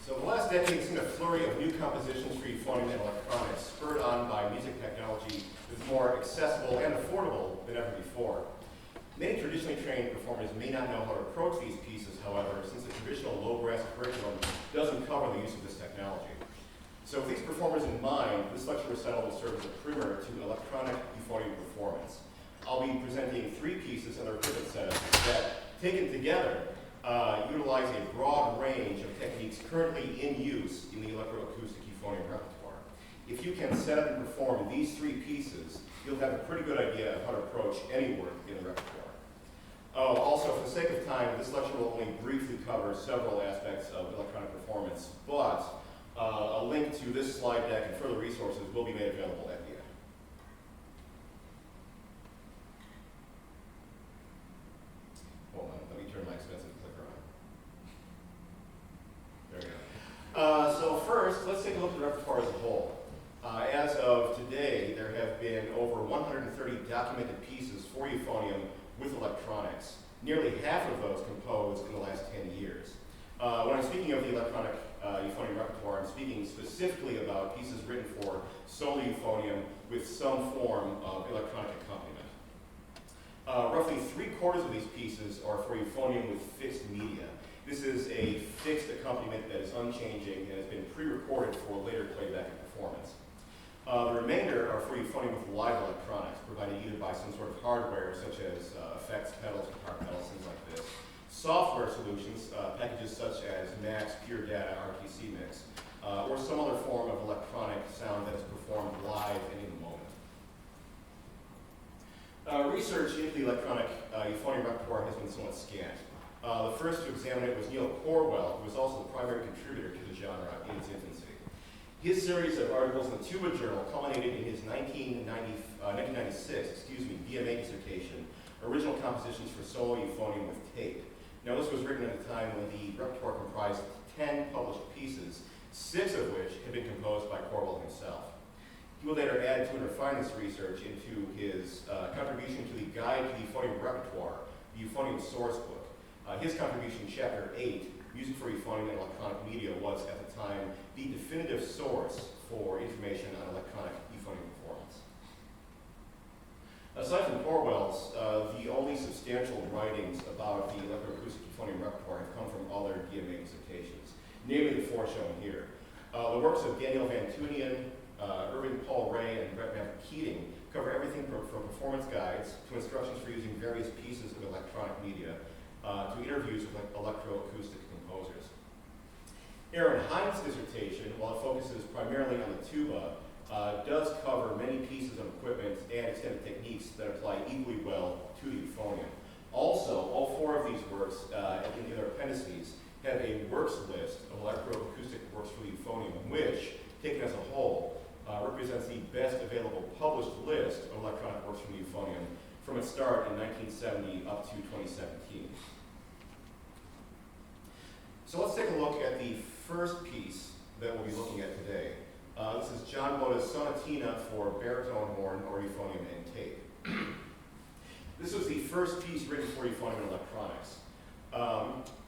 So the last decade has seen a flurry of new compositions for euphonium and electronics, spurred on by music technology that's more accessible and affordable than ever before. Many traditionally trained performers may not know how to approach these pieces, however, since the traditional low brass curriculum doesn't cover the use of this technology. So with these performers in mind, this lecture recital will serve as a primer to electronic euphonium performance. I'll be presenting 3 pieces in their equipment setup that, taken together, utilize a broad range of techniques currently in use in the electroacoustic euphonium repertoire. If you can set up and perform these 3 pieces, you'll have a pretty good idea of how to approach any work in the repertoire. Also, for the sake of time, this lecture will only briefly cover several aspects of electronic performance, but a link to this slide deck and further resources will be made available at the end. Hold on, let me turn my expensive clicker on. There we go. So first, let's take a look at the repertoire as a whole. As of today, there have been over 130 documented pieces for euphonium with electronics. Nearly half of those composed in the last 10 years. When I'm speaking of the electronic euphonium repertoire, I'm speaking specifically about pieces written for solo euphonium with some form of electronic accompaniment. Roughly 3/4 of these pieces are for euphonium with fixed media. This is a fixed accompaniment that is unchanging and has been pre-recorded for later playback and performance. The remainder are for euphonium with live electronics, provided either by some sort of hardware, such as effects pedals, guitar pedals, things like this. Software solutions, packages such as Max, Pure Data, RTC Mix, or some other form of electronic sound that is performed live and in the moment. Research into the electronic euphonium repertoire has been somewhat scant. The first to examine it was Neil Corwell, who was also the primary contributor to the genre in its infancy. His series of articles in the Tuba Journal culminated in his 1996 DMA dissertation, Original Compositions for Solo Euphonium with Tape. Now, this was written at a time when the repertoire comprised 10 published pieces, 6 of which had been composed by Corwell himself. He will later add to and refine this research into his contribution to the Guide to the Euphonium Repertoire, the Euphonium Source Book. His contribution, Chapter 8, Music for Euphonium and Electronic Media, was at the time the definitive source for information on electronic euphonium performance. Aside from Corwell's, the only substantial writings about the electroacoustic euphonium repertoire have come from other DMA dissertations, namely the 4 shown here. The works of Daniel Van Tunian, Irving Paul Ray, and Brett Van Keating cover everything from performance guides to instructions for using various pieces of electronic media to interviews with electroacoustic composers. Aaron Hines' dissertation, while it focuses primarily on the tuba, does cover many pieces of equipment and extended techniques that apply equally well to the euphonium. Also, all 4 of these works in their appendices have a works list of electroacoustic works for the euphonium, which, taken as a whole, represents the best available published list of electronic works from the euphonium from its start in 1970 up to 2017. So let's take a look at the first piece that we'll be looking at today. This is John Boda's Sonatina for baritone horn or euphonium and tape. This was the first piece written for euphonium and electronics.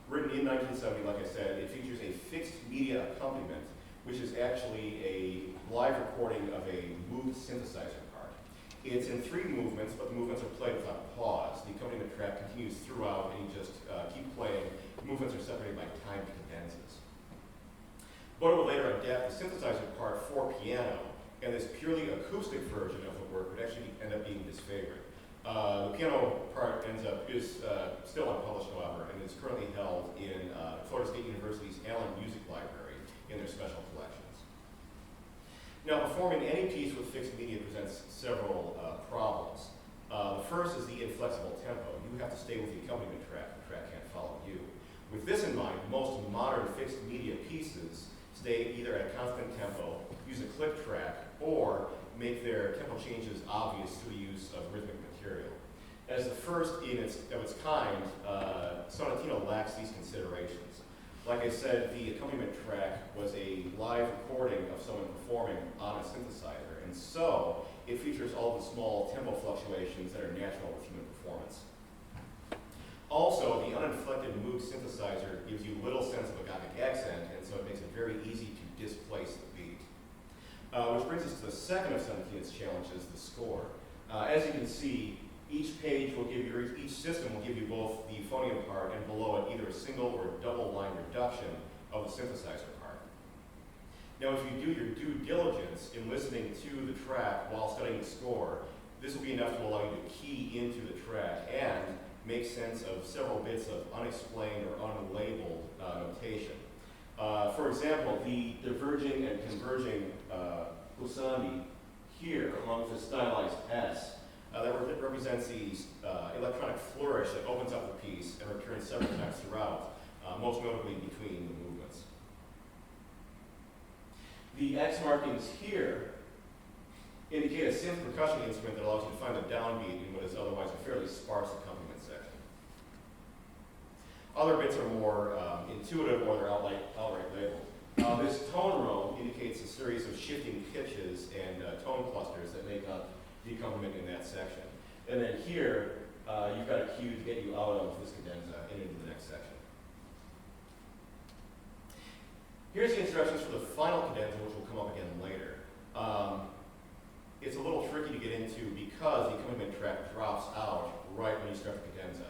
Written in 1970, like I said, it features a fixed media accompaniment, which is actually a live recording of a moved synthesizer part. It's in 3 movements, but the movements are played without pause. The accompaniment track continues throughout, and you just keep playing. The movements are separated by timed cadences. Boda will later adapt the synthesizer part for piano, and this purely acoustic version of the work would actually end up being his favorite. The piano part is still unpublished, however, and is currently held in Florida State University's Allen Music Library in their special collections. Now, performing any piece with fixed media presents several problems. The first is the inflexible tempo. You have to stay with the accompaniment track. The track can't follow you. With this in mind, most modern fixed media pieces stay either at a constant tempo, use a click track, or make their tempo changes obvious through the use of rhythmic material. As the first of its kind, Sonatina lacks these considerations. Like I said, the accompaniment track was a live recording of someone performing on a synthesizer, and so it features all the small tempo fluctuations that are natural with human performance. Also, the uninflected Moog synthesizer gives you little sense sense of agonic accent, and so it makes it very easy to displace the beat. Which brings us to the second of Sonatina's challenges, the score. As you can see, each page will give you, each system will give you both the euphonium part and below it either a single or a double line reduction of the synthesizer part. Now, if you do your due diligence in listening to the track while studying the score, this will be enough to allow you to key into the track and make sense of several bits of unexplained or unlabeled notation. For example, the diverging and converging glissandi here, along with the stylized S, that represents the electronic flourish that opens up the piece and returns several times throughout, most notably between the movements. The X markings here indicate a synth percussion instrument that allows you to find a downbeat in what is otherwise a fairly sparse accompaniment section. Other bits are more intuitive or they're outright labeled. This tone row indicates a series of shifting pitches and tone clusters that make up the accompaniment in that section. And then here, you've got a cue to get you out of this cadenza and into the next section. Here's the instructions for the final cadenza, which will come up again later. It's a little tricky to get into because the accompaniment track drops out right when you start the cadenza.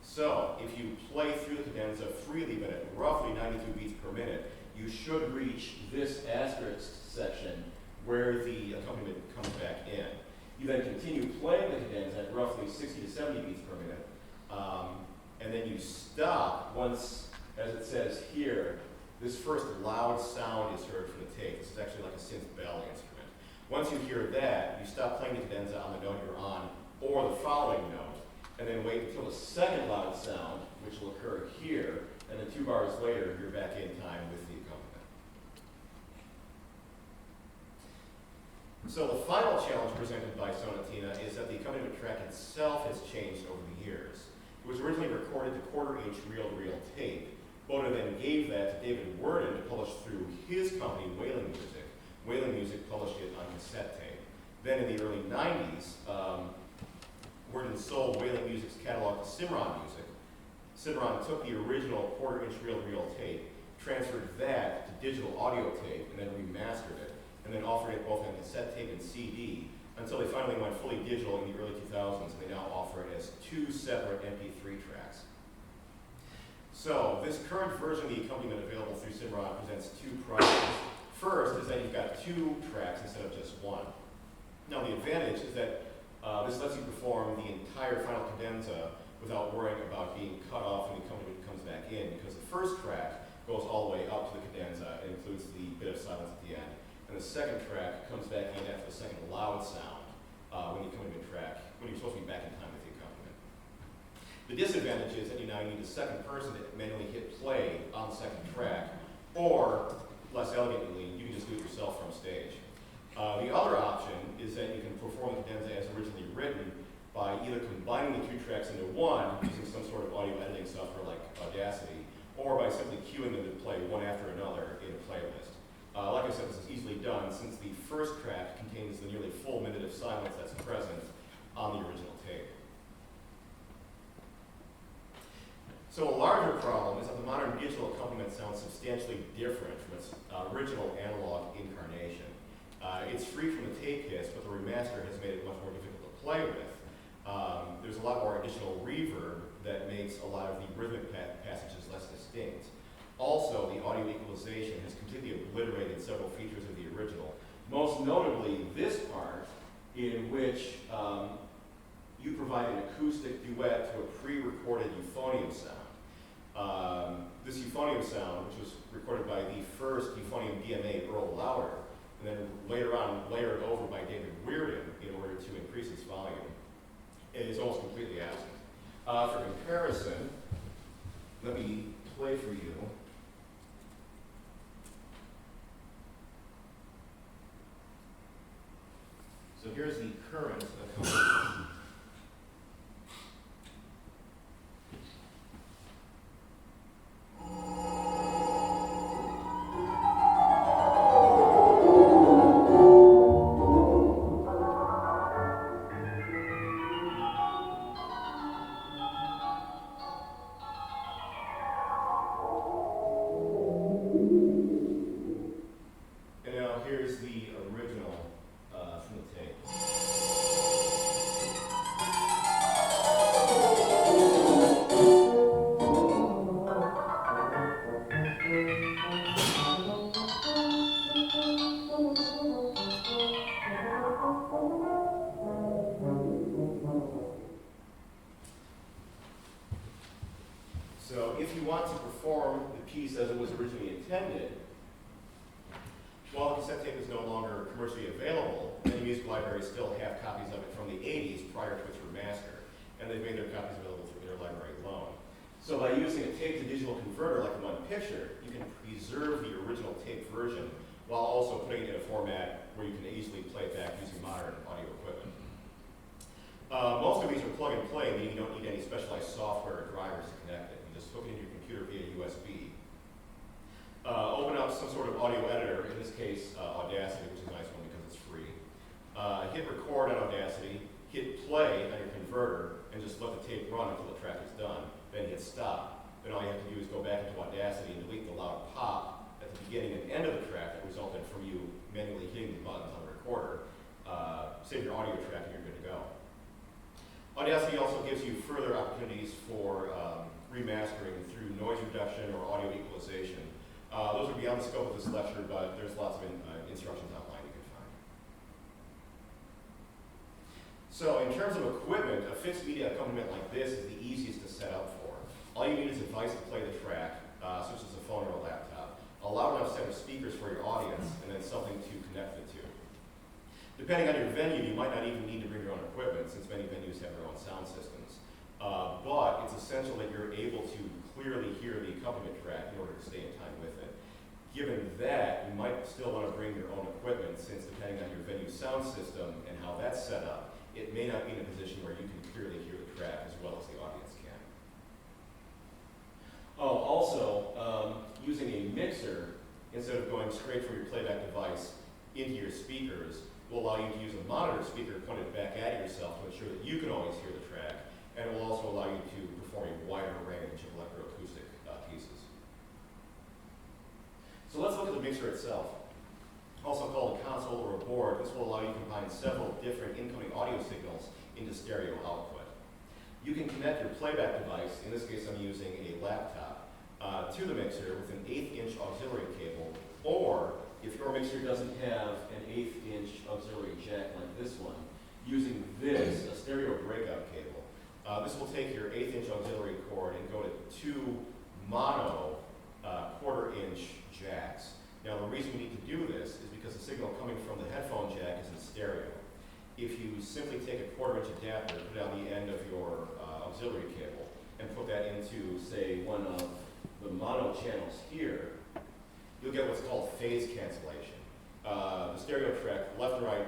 So if you play through the cadenza freely, but at roughly 92 beats per minute, you should reach this asterisk section where the accompaniment comes back in. You then continue playing the cadenza at roughly 60 to 70 beats per minute, and then you stop once, as it says here, this first loud sound is heard from the tape. This is actually like a synth bell instrument. Once you hear that, you stop playing the cadenza on the note you're on, or the following note, and then wait until the second loud sound, which will occur here, and then 2 bars later, you're back in time with the accompaniment. So the final challenge presented by Sonatina is that the accompaniment track itself has changed over the years. It was originally recorded to quarter-inch reel-to-reel tape. Boda then gave that to David Worden to publish through his company, Wailing Music. Wailing Music published it on cassette tape. Then in the early 90s, Worden sold Wailing Music's catalog to Cimarron Music. Cimarron took the original quarter-inch reel-to-reel tape, transferred that to digital audio tape, and then remastered it, and then offered it both on cassette tape and CD, until they finally went fully digital in the early 2000s, and they now offer it as 2 separate MP3 tracks. So this current version of the accompaniment available through Cimarron presents 2 problems. First is that you've got 2 tracks instead of just 1. Now the advantage is that this lets you perform the entire final cadenza without worrying about being cut off when the accompaniment comes back in, because the first track goes all the way up to the cadenza and includes the bit of silence at the end. And the second track comes back in after the second loud sound when the accompaniment track, when you're supposed to be back in time with the accompaniment. The disadvantage is that you now need a second person to manually hit play on the second track, or less elegantly, you can just do it yourself from stage. The other option is that you can perform the cadenza as originally written by either combining the 2 tracks into one using some sort of audio editing software like Audacity, or by simply queuing them to play one after another in a playlist. Like I said, this is easily done since the first track contains the nearly full minute of silence that's present on the original tape. So a larger problem is that the modern digital accompaniment sounds substantially different from its original analog incarnation. It's free from the tape hits, but the remaster has made it much more difficult to play with. There's a lot more additional reverb that makes a lot of the rhythmic passages less distinct. Also, the audio equalization has completely obliterated several features of the original, most notably this part in which you provide an acoustic duet to a pre-recorded euphonium sound. This euphonium sound, which was recorded by the first euphonium DMA, Earl Lauder, and then later on layered over by David Weirden in order to increase its volume, it is almost completely absent. For comparison, let me play for you. So here's the current accompaniment. perform the piece as it was originally intended, while the cassette tape is no longer commercially available, many music libraries still have copies of it from the 80s prior to its remaster, and they've made their copies available through interlibrary loan. So by using a tape-to-digital converter like the one pictured, you can preserve the original tape version while also putting it in a format where you can easily play it back using modern audio equipment. Most of these are plug and play, meaning you don't need any specialized software or drivers to connect it. You just hook it into your computer via USB. Open up some sort of audio editor, in this case Audacity, which is a nice one because it's free. Hit record on Audacity, hit play on your converter, and just let the tape run until the track is done. Then hit stop. Then all you have to do is go back into Audacity and delete the loud pop at the beginning and end of the track that resulted from you manually hitting the buttons on the recorder. Save your audio track and you're good to go. Audacity also gives you further opportunities for remastering through noise reduction or audio equalization. Those are beyond the scope of this lecture, but there's lots of instructions online you can find. So in terms of equipment, a fixed media accompaniment like this is the easiest to set up for. All you need is a device to play the track, such as a phone or a laptop, a loud enough set of speakers for your audience, and then something to connect it to. Depending on your venue, you might not even need to bring your own equipment, since many venues have their own sound systems. But it's essential that you're able to clearly hear the accompaniment track in order to stay in time with it. Given that, you might still want to bring your own equipment, since depending on your venue's sound system and how that's set up, it may not be in a position where you can clearly hear the track as well as the audience can. Oh, also, using a mixer, instead of going straight from your playback device into your speakers, will allow you to use a monitor speaker pointed back at yourself to ensure that you can always hear the track, and it will also allow you to perform a wider range of electroacoustic pieces. So let's look at the mixer itself. Also called a console or a board, this will allow you to combine several different incoming audio signals into stereo output. You can connect your playback device, in this case I'm using a laptop, to the mixer with an 1/8" auxiliary cable, or if your mixer doesn't have an 1/8" auxiliary jack like this one, using this, a stereo breakout cable. This will take your 1/8" auxiliary cord and go to 2 mono 1/4" jacks. Now the reason we need to do this is because the signal coming from the headphone jack is in stereo. If you simply take a 1/4" adapter, put it on the end of your auxiliary cable, and put that into, say, one of the mono channels here, you'll get what's called phase cancellation. The stereo track, left and right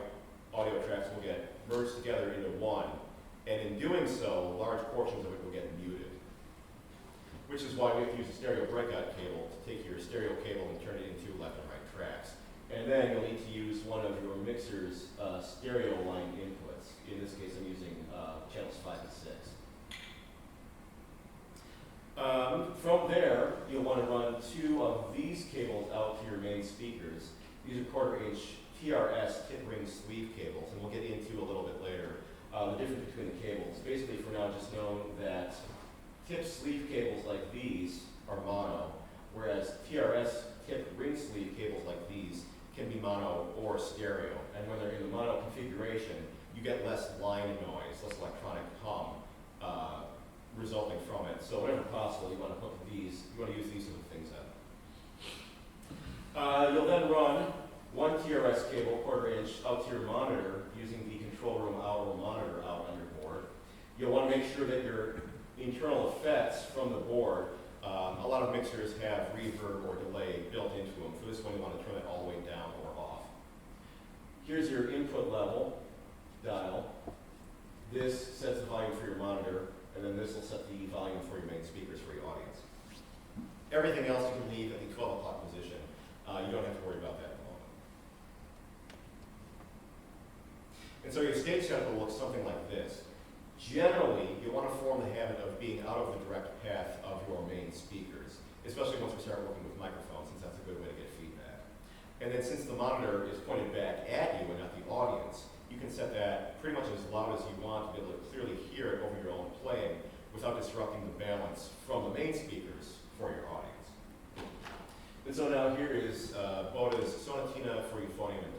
audio tracks will get merged together into one, and in doing so, large portions of it will get muted. Which is why we have to use a stereo breakout cable to take your stereo cable and turn it into left and right tracks. And then you'll need to use one of your mixer's stereo line inputs. In this case, I'm using channels 5 and 6. From there, you'll want to run 2 of these cables out to your main speakers. These are 1/4" TRS tip ring sleeve cables, and we'll get into a little bit later the difference between the cables. Basically, for now, just know that tip sleeve cables like these are mono, whereas TRS tip ring sleeve cables like these can be mono or stereo. And when they're in the mono configuration, you get less line noise, less electronic hum resulting from it. So whenever possible, you want to hook these, you want to use these sort of things up. You'll then run 1 TRS cable, 1/4" out to your monitor using the control room out or monitor out on your board. You'll want to make sure that your internal effects from the board, a lot of mixers have reverb or delay built into them. For this one, you want to turn it all the way down or off. Here's your input level dial. This sets the volume for your monitor, and then this will set the volume for your main speakers for your audience. Everything else you can leave at the 12 o'clock position. You don't have to worry about that at the moment. And so your stage setup will look something like this. Generally, you want to form the habit of being out of the direct path of your main speakers, especially once we start working with microphones, since that's a good way to get feedback. And then since the monitor is pointed back at you and not the audience, you can set that pretty much as loud as you want to be able to clearly hear it over your own playing without disrupting the balance from the main speakers for your audience. And so now here is Boda's Sonatina for Euphonium and tape.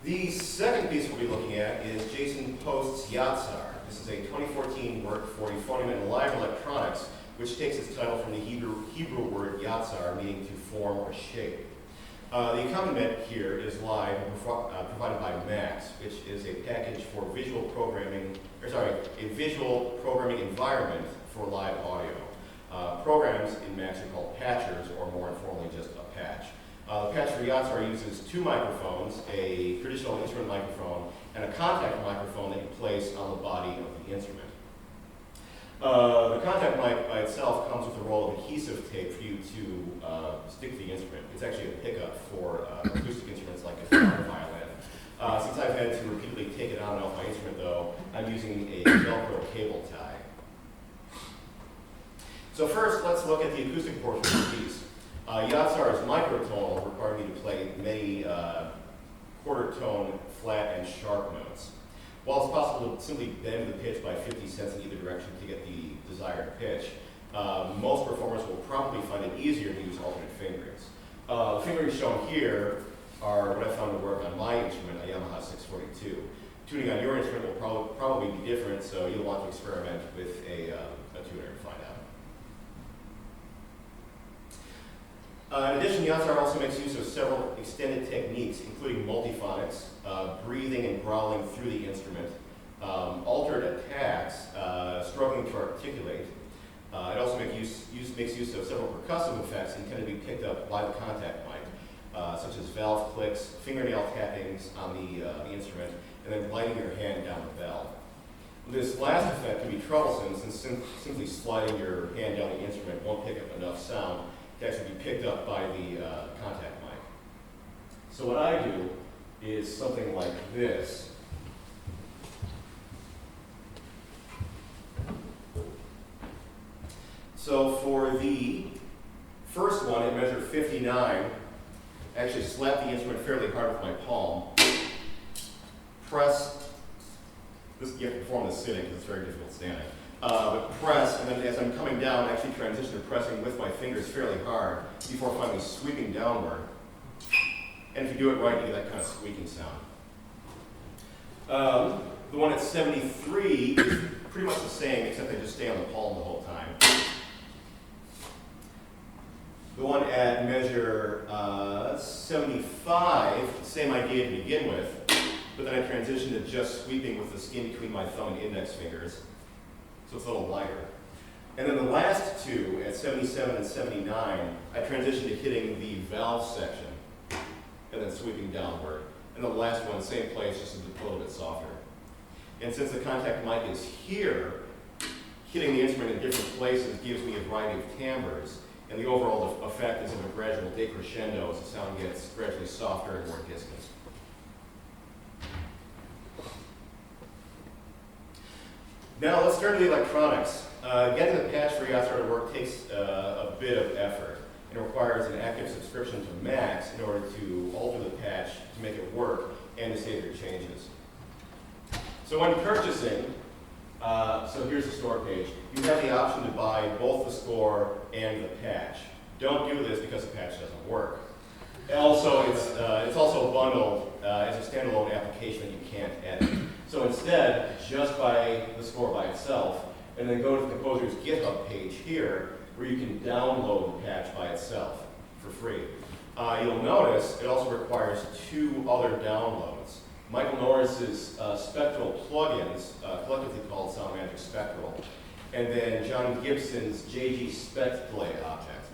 The second piece we'll be looking at is Jason Post's Yatsar. This is a 2014 work for Euphonium and Live Electronics, which takes its title from the Hebrew word Yatsar, meaning to form or shape. The accompaniment here is live and provided by Max, which is a package for visual programming, a visual programming environment for live audio. Programs in Max are called patchers, or more informally, just a patch. The patch for Yatsar uses two microphones, a traditional instrument microphone and a contact microphone that you place on the body of the instrument. The contact mic by itself comes with a roll of adhesive tape for you to stick to the instrument. It's actually a pickup for acoustic instruments like a guitar or violin. Since I've had to repeatedly take it on and off my instrument, though, I'm using a Velcro cable tie. So first, let's look at the acoustic portion of the piece. Yatsar's microtonal required me to play many quarter tone, flat, and sharp notes. While it's possible to simply bend the pitch by 50 cents in either direction to get the desired pitch, most performers will probably find it easier to use alternate fingerings. The fingerings shown here are what I found to work on my instrument, a Yamaha 642. Tuning on your instrument will probably be different, so you'll want to experiment with a tuner to find out. In addition, Yatsar also makes use of several extended techniques, including multiphonics, breathing and growling through the instrument, altered attacks, struggling to articulate. It also makes use of several percussive effects intended to be picked up by the contact mic, such as valve clicks, fingernail tappings on the instrument, and then gliding your hand down the valve. This last effect can be troublesome since simply sliding your hand down the instrument won't pick up enough sound to actually be picked up by the contact mic. So what I do is something like this. So for the first one, it measured 59. I actually slapped the instrument fairly hard with my palm. Press, you have to perform this sitting because it's very difficult standing. But press, and then as I'm coming down, actually transition to pressing with my fingers fairly hard before finally sweeping downward. And if you do it right, you get that kind of squeaking sound. The one at 73 is pretty much the same, except I just stay on the palm the whole time. The one at measure 75, same idea to begin with, but then I transitioned to just sweeping with the skin between my thumb and index fingers, so it's a little lighter. And then the last two, at 77 and 79, I transitioned to hitting the valve section and then sweeping downward. And the last one, same place, just a little bit softer. And since the contact mic is here, hitting the instrument in different places gives me a variety of timbres, and the overall effect is of a gradual decrescendo as the sound gets gradually softer and more distant. Now let's turn to the electronics. Getting the patch for Yatsar to work takes a bit of effort. It requires an active subscription to Max in order to alter the patch to make it work and to save your changes. So when purchasing, so here's the store page, you have the option to buy both the score and the patch. Don't do this because the patch doesn't work. Also, it's also bundled as a standalone application that you can't edit. So instead, just buy the score by itself, and then go to the composer's GitHub page here, where you can download the patch by itself for free. You'll notice it also requires two other downloads. Michael Norris's Spectral plugins, collectively called SoundMagic Spectral, and then John Gibson's JG Spec Delay object.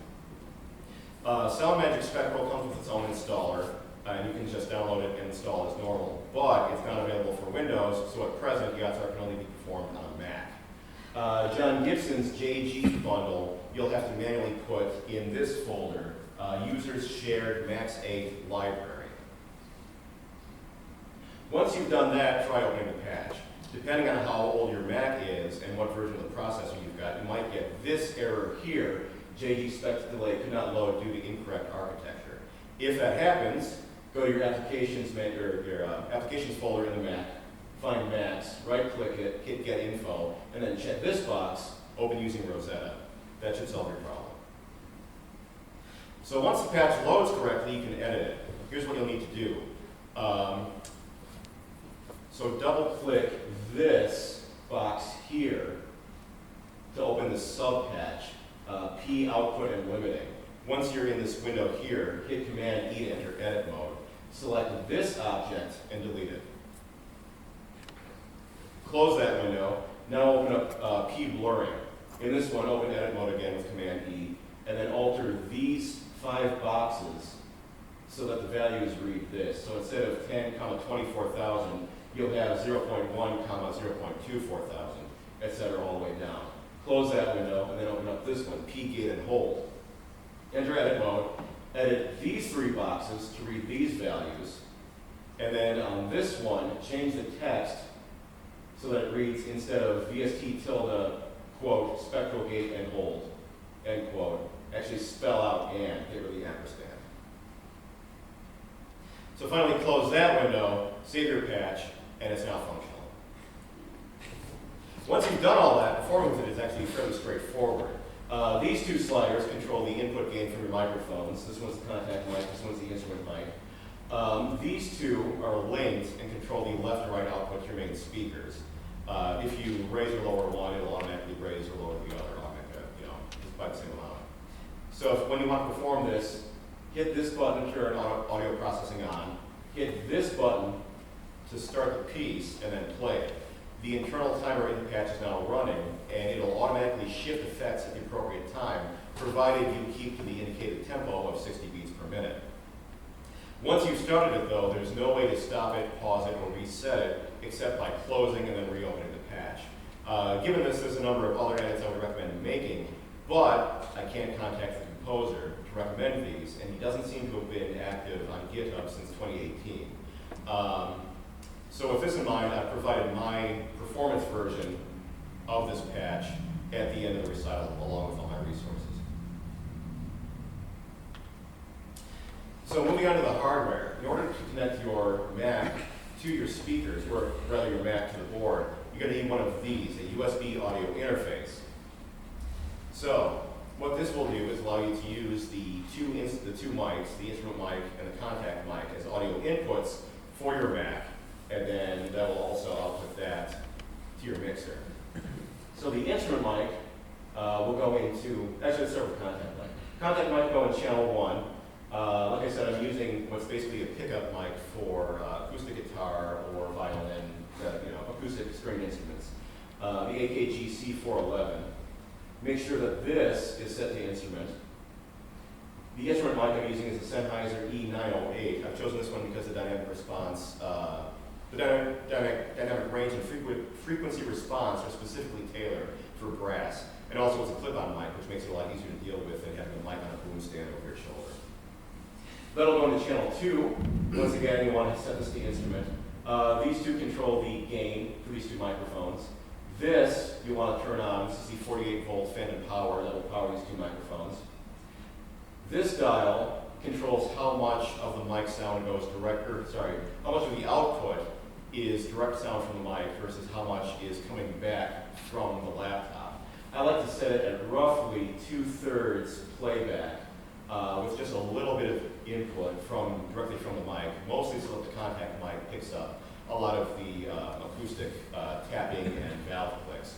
SoundMagic Spectral comes with its own installer, and you can just download it and install as normal, but it's not available for Windows, so at present, Yatsar can only be performed on a Mac. John Gibson's JG bundle, you'll have to manually put in this folder, Users Shared Max 8 Library. Once you've done that, try opening the patch. Depending on how old your Mac is and what version of the processor you've got, you might get this error here, JG Spec Delay could not load due to incorrect architecture. If that happens, go to your applications folder in the Mac, find Max, right-click it, hit Get Info, and then check this box, open using Rosetta. That should solve your problem. So once the patch loads correctly, you can edit it. Here's what you'll need to do. So double-click this box here to open the sub-patch, P output and limiting. Once you're in this window here, hit Command E to enter edit mode. Select this object and delete it. Close that window. Now open up P blurring. In this one, open edit mode again with Command E, and then alter these 5 boxes so that the values read this. So instead of 10, 24,000, you'll have 0.1, 0.24,000, etc. all the way down. close that window, and then open up this one, P, gate, and hold. Enter edit mode, edit these three boxes to read these values, and then on this one, change the text so that it reads, instead of VST tilde, quote, spectral gate and hold, end quote, actually spell out and, get rid of the ampersand. So finally close that window, save your patch, and it's now functional. Once you've done all that, performing with it is actually fairly straightforward. These two sliders control the input gain from your microphones. This one's the contact mic, this one's the instrument mic. These two are linked and control the left and right output to your main speakers. If you raise or lower one, it'll automatically raise or lower the other, just by the same amount. So when you want to perform this, hit this button to turn audio processing on, hit this button to start the piece, and then play it. The internal timer in the patch is now running, and it'll automatically shift effects at the appropriate time, provided you keep to the indicated tempo of 60 beats per minute. Once you've started it, though, there's no way to stop it, pause it, or reset it, except by closing and then reopening the patch. Given this, there's a number of other edits I would recommend making, but I can't contact the composer to recommend these, and he doesn't seem to have been active on GitHub since 2018. So with this in mind, I've provided my performance version of this patch at the end of the recital, along with all my resources. So moving on to the hardware, in order to connect your Mac to your speakers, or rather your Mac to the board, you're going to need one of these, a USB audio interface. So what this will do is allow you to use the two mics, the instrument mic and the contact mic, as audio inputs for your Mac, and then that will also output that to your mixer. So the instrument mic will go into, actually let's start with contact mic. Contact mic will go in channel 1. Like I said, I'm using what's basically a pickup mic for acoustic guitar or violin, acoustic string instruments. The AKG C411. Make sure that this is set to instrument. The instrument mic I'm using is a Sennheiser E908. I've chosen this one because the dynamic response, the dynamic range and frequency response are specifically tailored for brass. And also it's a clip-on mic, which makes it a lot easier to deal with than having a mic on a boom stand over your shoulder. That'll go into channel 2. Once again, you want to set this to instrument. These two control the gain for these two microphones. This you want to turn on. This is the 48-volt phantom power that will power these two microphones. This dial controls how much of the mic sound goes how much of the output is direct sound from the mic versus how much is coming back from the laptop. I like to set it at roughly 2/3 playback with just a little bit of input directly from the mic, mostly so that the contact mic picks up a lot of the acoustic tapping and valve clicks,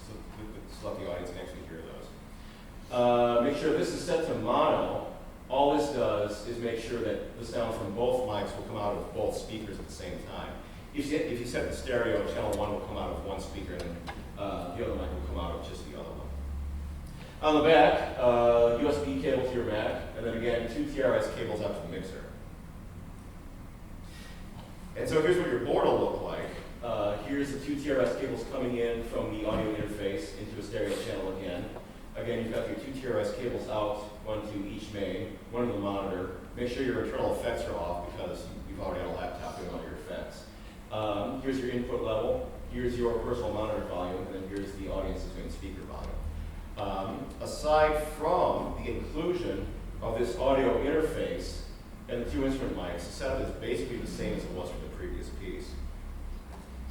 so that the audience can actually hear those. Make sure this is set to mono. All this does is make sure that the sound from both mics will come out of both speakers at the same time. If you set the stereo, channel 1 will come out of one speaker, and the other mic will come out of just the other one. On the back, USB cable to your Mac, and then again, 2 TRS cables out to the mixer. And so here's what your board will look like. Here's the 2 TRS cables coming in from the audio interface into a stereo channel again. Again, you've got your 2 TRS cables out, one to each main, one to the monitor. Make sure your internal effects are off because you've already got a laptop doing all your effects. Here's your input level, here's your personal monitor volume, and then here's the audience's main speaker volume. Aside from the inclusion of this audio interface and the 2 instrument mics, the setup is basically the same as it was for the previous piece.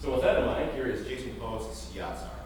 So with that in mind, here is Jason Post's Yatsar.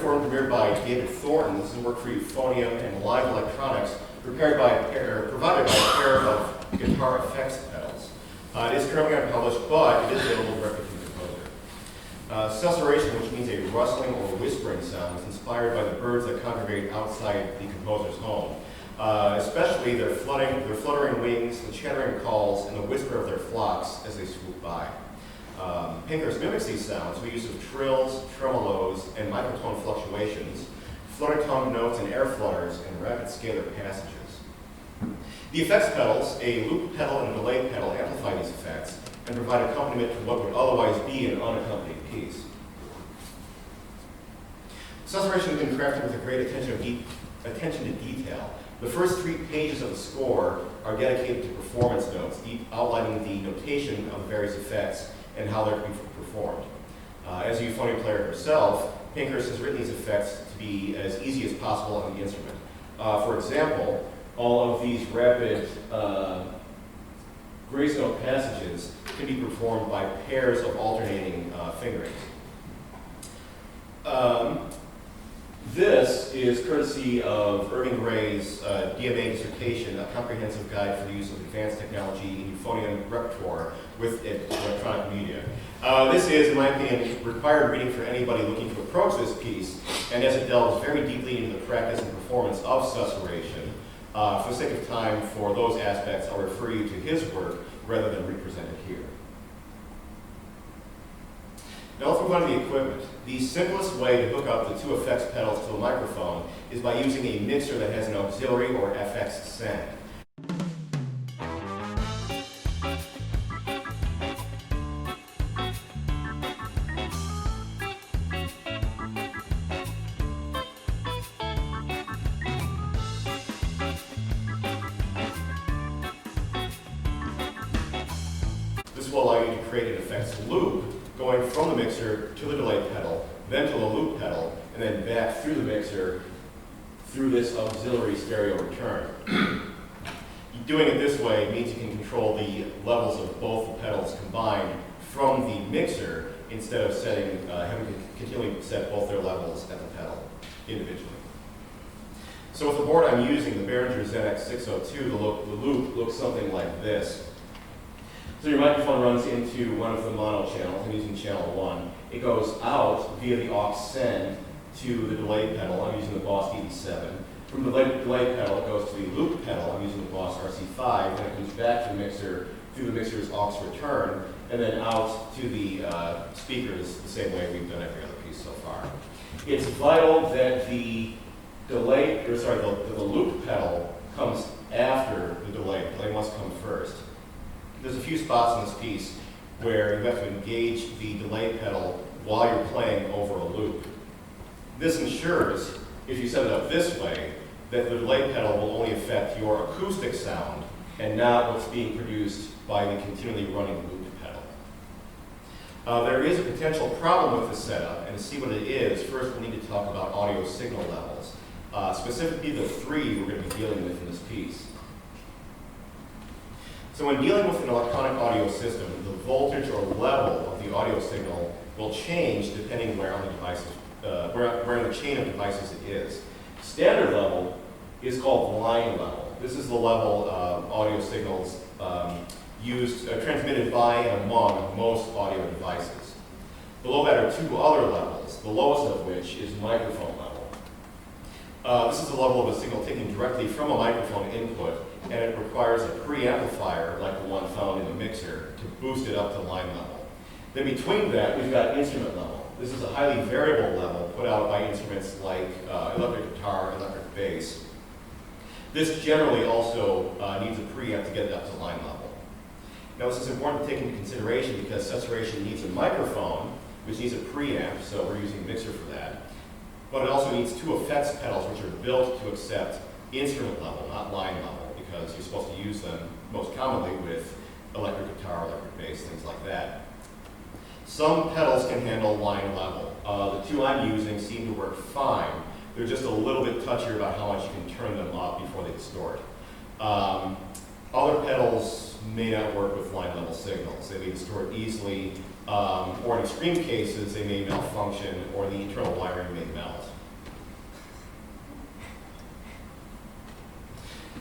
performed premiered by David Thornton. This is work for Euphonium and Live Electronics, provided by a pair of guitar effects pedals. It is currently unpublished, but it is available directly from the composer. Susurration, which means a rustling or whispering sound, is inspired by the birds that congregate outside the composer's home, especially their fluttering wings, the chattering calls, and the whisper of their flocks as they swoop by. Pankhurst mimics these sounds with the use of trills, tremolos, and microtone fluctuations, flutter-tongue notes and air flutters, and rapid scalar passages. The effects pedals, a loop pedal and a delay pedal, amplify these effects and provide accompaniment to what would otherwise be an unaccompanied piece. Susurration has been crafted with a great attention to detail. The first 3 pages of the score are dedicated to performance notes, outlining the notation of the various effects and how they're to be performed. As a euphonium player herself, Pankhurst has written these effects to be as easy as possible on the instrument. For example, all of these rapid grace note passages can be performed by pairs of alternating fingerings. This is courtesy of Irving Gray's DMA dissertation, A Comprehensive Guide for the Use of Advanced Technology in Euphonium Repertoire with Electronic Media. This is, in my opinion, required reading for anybody looking to approach this piece, and as it delves very deeply into the practice and performance of susurration, for the sake of time, for those aspects, I'll refer you to his work rather than represent it here. Now let's move on to the equipment. The simplest way to hook up the 2 effects pedals to a microphone is by using a mixer that has an auxiliary or FX send. This will allow you to create an effects loop going from the mixer to the delay pedal, then to the loop pedal, and then back through the mixer through this auxiliary stereo return. Doing it this way means you can control the levels of both the pedals combined from the mixer instead of having to continually set both their levels at the pedal individually. So with the board I'm using, the Behringer ZX 602, the loop looks something like this. So your microphone runs into one of the mono channels. I'm using channel 1. It goes out via the aux send to the delay pedal. I'm using the Boss DD7. From the delay pedal, it goes to the loop pedal. I'm using the Boss RC5. And it comes back to the mixer through the mixer's aux return, and then out to the speakers the same way we've done every other piece so far. It's vital that the loop pedal comes after the delay. The delay must come first. There's a few spots in this piece where you have to engage the delay pedal while you're playing over a loop. This ensures, if you set it up this way, that the delay pedal will only affect your acoustic sound and not what's being produced by the continually running loop pedal. There is a potential problem with this setup, and to see what it is, first we need to talk about audio signal levels, specifically the 3 we're going to be dealing with in this piece. So when dealing with an electronic audio system, the voltage or level of the audio signal will change depending where on the devices, where in the chain of devices it is. Standard level is called line level. This is the level of audio signals transmitted by and among most audio devices. Below that are 2 other levels, the lowest of which is microphone level. This is the level of a signal taken directly from a microphone input, and it requires a preamplifier like the one found in the mixer to boost it up to line level. Then between that, we've got instrument level. This is a highly variable level put out by instruments like electric guitar, electric bass. This generally also needs a preamp to get it up to line level. Now this is important to take into consideration because susurration needs a microphone, which needs a preamp, so we're using a mixer for that. But it also needs 2 effects pedals which are built to accept instrument level, not line level, because you're supposed to use them most commonly with electric guitar, electric bass, things like that. Some pedals can handle line level. The 2 I'm using seem to work fine. They're just a little bit touchier about how much you can turn them up before they distort. Other pedals may not work with line level signals. They may distort easily Or in extreme cases, they may malfunction or the internal wiring may melt.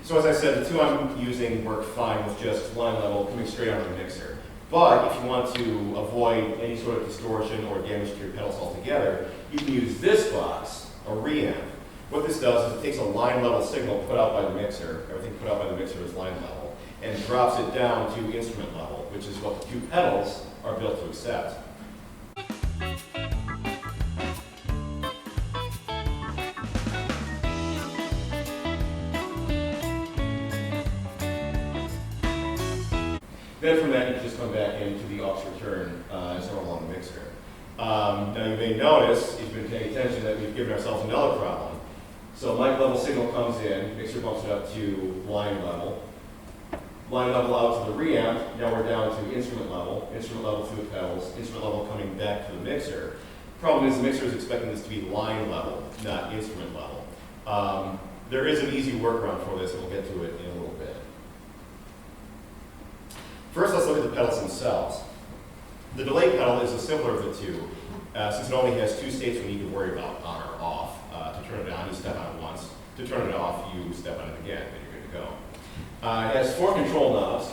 So as I said, the two I'm using work fine with just line level coming straight out of the mixer. But if you want to avoid any sort of distortion or damage to your pedals altogether, you can use this box, a reamp. What this does is it takes a line level signal put out by the mixer, everything put out by the mixer is line level, and drops it down to instrument level, which is what the two pedals are built to accept. Then from that, you can just come back into the aux return and start along the mixer. Now you may notice, if you've been paying attention, that we've given ourselves another problem. So mic level signal comes in, mixer bumps it up to line level out to the reamp, now we're down to instrument level through the pedals, instrument level coming back to the mixer. Problem is the mixer is expecting this to be line level, not instrument level. There is an easy workaround for this, and we'll get to it in a little bit. First, let's look at the pedals themselves. The delay pedal is the simpler of the two, since it only has two states we need to worry about, on or off. To turn it on, you step on it once. To turn it off, you step on it again, and you're good to go. It has 4 control knobs.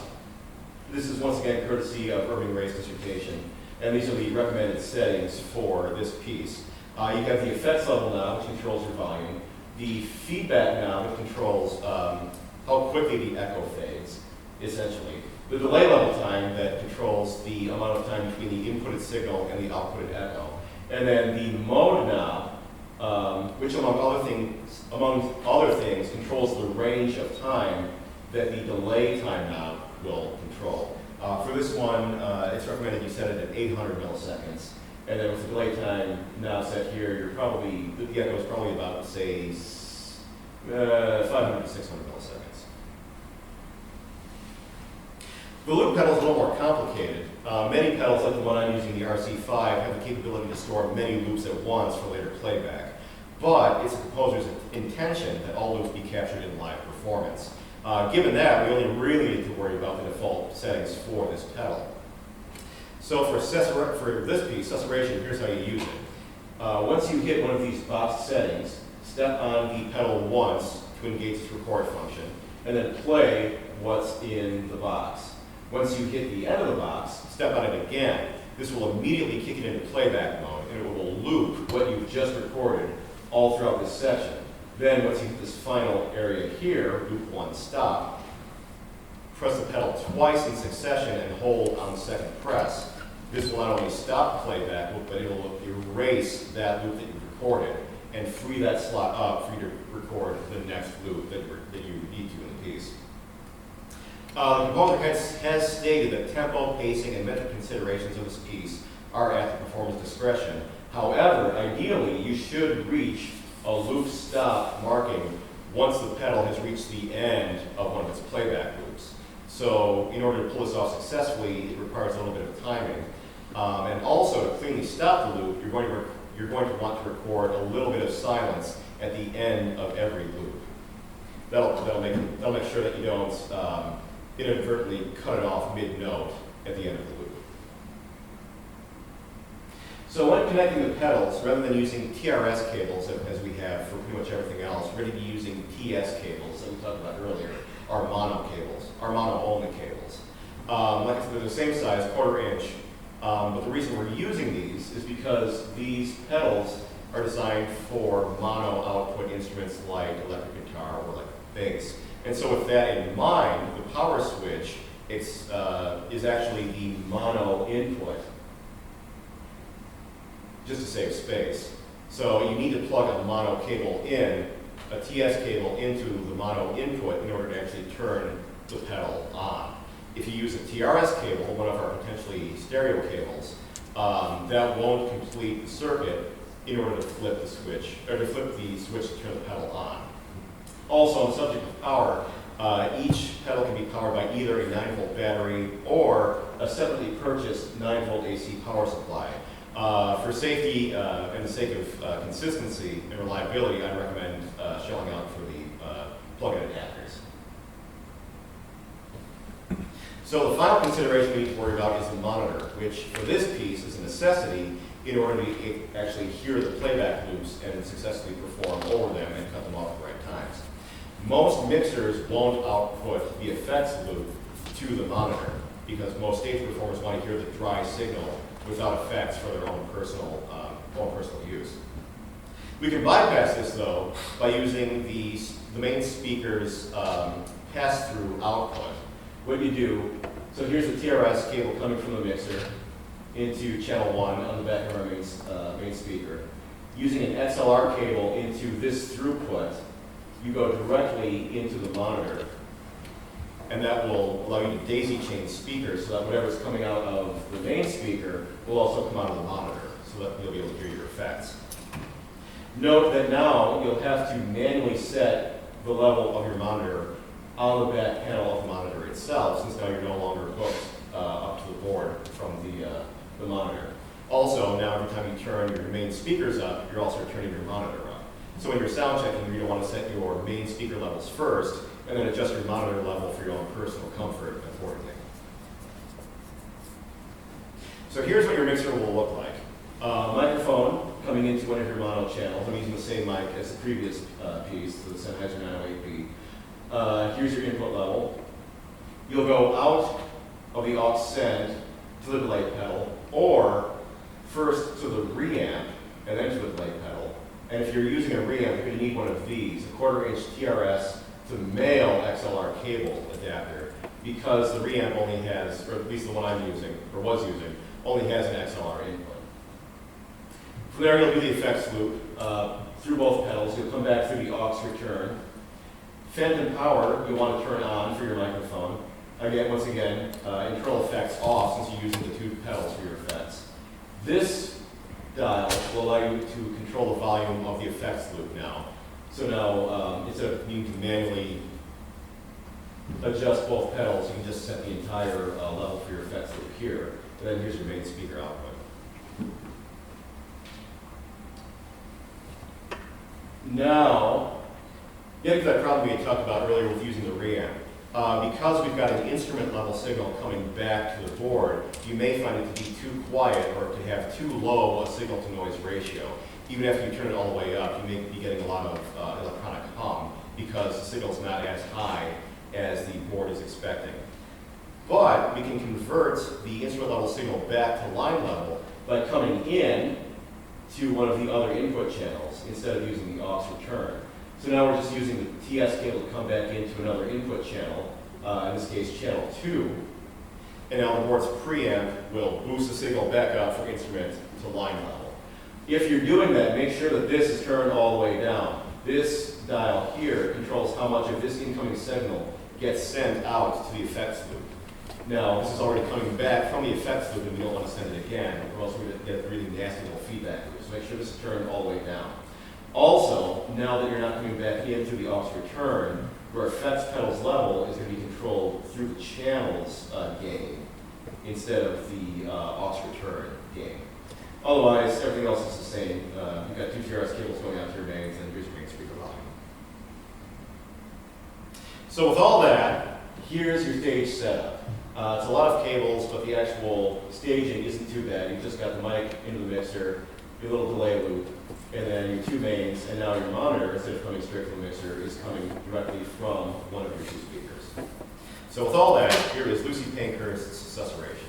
This is once again courtesy of Irving Ray's dissertation, and these are the recommended settings for this piece. You have the effects level knob, which controls your volume. The feedback knob, which controls how quickly the echo fades, essentially. The delay level time that controls the amount of time between the inputted signal and the outputted echo. And then the mode knob, which among other things, controls the range of time that the delay time knob will control. For this one, it's recommended you set it at 800 milliseconds. And then with the delay time now set here, you're probably, the echo is probably about, say, 500 to 600 milliseconds. The loop pedal is a little more complicated. Many pedals, like the one I'm using, the RC5, have the capability to store many loops at once for later playback. But it's the composer's intention that all loops be captured in live performance. Given that, we only really need to worry about the default settings for this pedal. So for this piece, Susurration, here's how you use it. Once you hit one of these box settings, step on the pedal once to engage its record function, and then play what's in the box. Once you hit the end of the box, step on it again. This will immediately kick it into playback mode, and it will loop what you've just recorded all throughout this section. Then once you hit this final area here, loop 1 stop, press the pedal twice in succession and hold on the second press. This will not only stop the playback loop, but it will erase that loop that you recorded and free that slot up for you to record the next loop that you need to in the piece. The composer has stated that tempo, pacing, and metric considerations of this piece are at the performer's discretion. However, ideally, you should reach a loop stop marking once the pedal has reached the end of one of its playback loops. So in order to pull this off successfully, it requires a little bit of timing. And also, to cleanly stop the loop, you're going to want to record a little bit of silence at the end of every loop. That'll make sure that you don't inadvertently cut it off mid-note at the end of the loop. So when connecting the pedals, rather than using TRS cables as we have for pretty much everything else, we're going to be using TS cables that we talked about earlier, our mono cables, our mono-only cables. Like I said, they're the same size, 1/4 inch, but the reason we're using these is because these pedals are designed for mono output instruments like electric guitar or like bass. And so with that in mind, the power switch is actually the mono input, just to save space. So you need to plug a mono cable in, a TS cable into the mono input in order to actually turn the pedal on. If you use a TRS cable, one of our potentially stereo cables, that won't complete the circuit in order to flip the switch, or to flip the switch to turn the pedal on. Also, on the subject of power, each pedal can be powered by either a 9-volt battery or a separately purchased 9-volt AC power supply. For safety and the sake of consistency and reliability, I recommend shelling out for the plug-in adapters. So the final consideration we need to worry about is the monitor, which for this piece is a necessity in order to actually hear the playback loops and successfully perform over them and cut them off at the right times. Most mixers won't output the effects loop to the monitor because most stage performers want to hear the dry signal without effects for their own personal use. We can bypass this though by using the main speaker's pass-through output. What you do, so here's the TRS cable coming from the mixer into channel 1 on the back of our main speaker. Using an XLR cable into this throughput, you go directly into the monitor, and that will allow you to daisy chain speakers so that whatever's coming out of the main speaker will also come out of the monitor, so that you'll be able to hear your effects. Note that now you'll have to manually set the level of your monitor on the back panel of the monitor itself, since now you're no longer hooked up to the board from the monitor. Also, now every time you turn your main speakers up, you're also turning your monitor up. So when you're sound checking, you're going to want to set your main speaker levels first, and then adjust your monitor level for your own personal comfort accordingly. So here's what your mixer will look like. Microphone coming into one of your mono channels. I'm using the same mic as the previous piece, the Sennheiser 908B. Here's your input level. You'll go out of the aux send to the delay pedal, or first to the reamp and then to the delay pedal. And if you're using a reamp, you're going to need one of these, a 1/4 inch TRS to male XLR cable adapter, because the reamp only has, or at least the one I'm using, or was using, only has an XLR input. From there, you'll do the effects loop through both pedals. You'll come back through the aux return. Phantom power, you'll want to turn on for your microphone. Again, once again, internal effects off since you're using the 2 pedals for your effects. This dial will allow you to control the volume of the effects loop now. So now, instead of needing to manually adjust both pedals, you can just set the entire level for your effects loop here. And then here's your main speaker output. Now, getting to that problem we had talked about earlier with using the reamp. Because we've got an instrument level signal coming back to the board, you may find it to be too quiet or to have too low a signal to noise ratio. Even after you turn it all the way up, you may be getting a lot of electronic hum because the signal's not as high as the board is expecting. But we can convert the instrument level signal back to line level by coming in to one of the other input channels instead of using the aux return. So now we're just using the TS cable to come back into another input channel, in this case channel 2, and now the board's preamp will boost the signal back up from instrument to line level. If you're doing that, make sure that this is turned all the way down. This dial here controls how much of this incoming signal gets sent out to the effects loop. Now, this is already coming back from the effects loop, and we don't want to send it again, or else we're going to get a really nasty little feedback loop. So make sure this is turned all the way down. Also, now that you're not coming back in through the aux return, your effects pedals level is going to be controlled through the channels gain instead of the aux return gain. Otherwise, everything else is the same. You've got 2 TRS cables going out to your mains, and here's your main speaker volume. So with all that, here's your stage setup. It's a lot of cables, but the actual staging isn't too bad. You've just got the mic into the mixer, your little delay loop, and then your 2 mains, and now your monitor, instead of coming straight from the mixer, is coming directly from one of your 2 speakers. So with all that, here is Lucy Pankhurst's Susurration.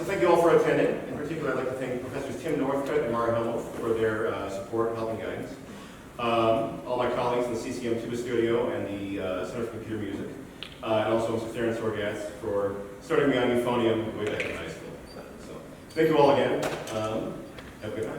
Thank you all for attending. In particular, I'd like to thank Professors Tim Northcutt and Mara Helmuth for their support and help and guidance. All my colleagues in the CCM Tuba Studio and the Center for Computer Music. And also Mr. Theron Sorgatz for starting me on Euphonium way back in high school. So, thank you all again. Have a good night.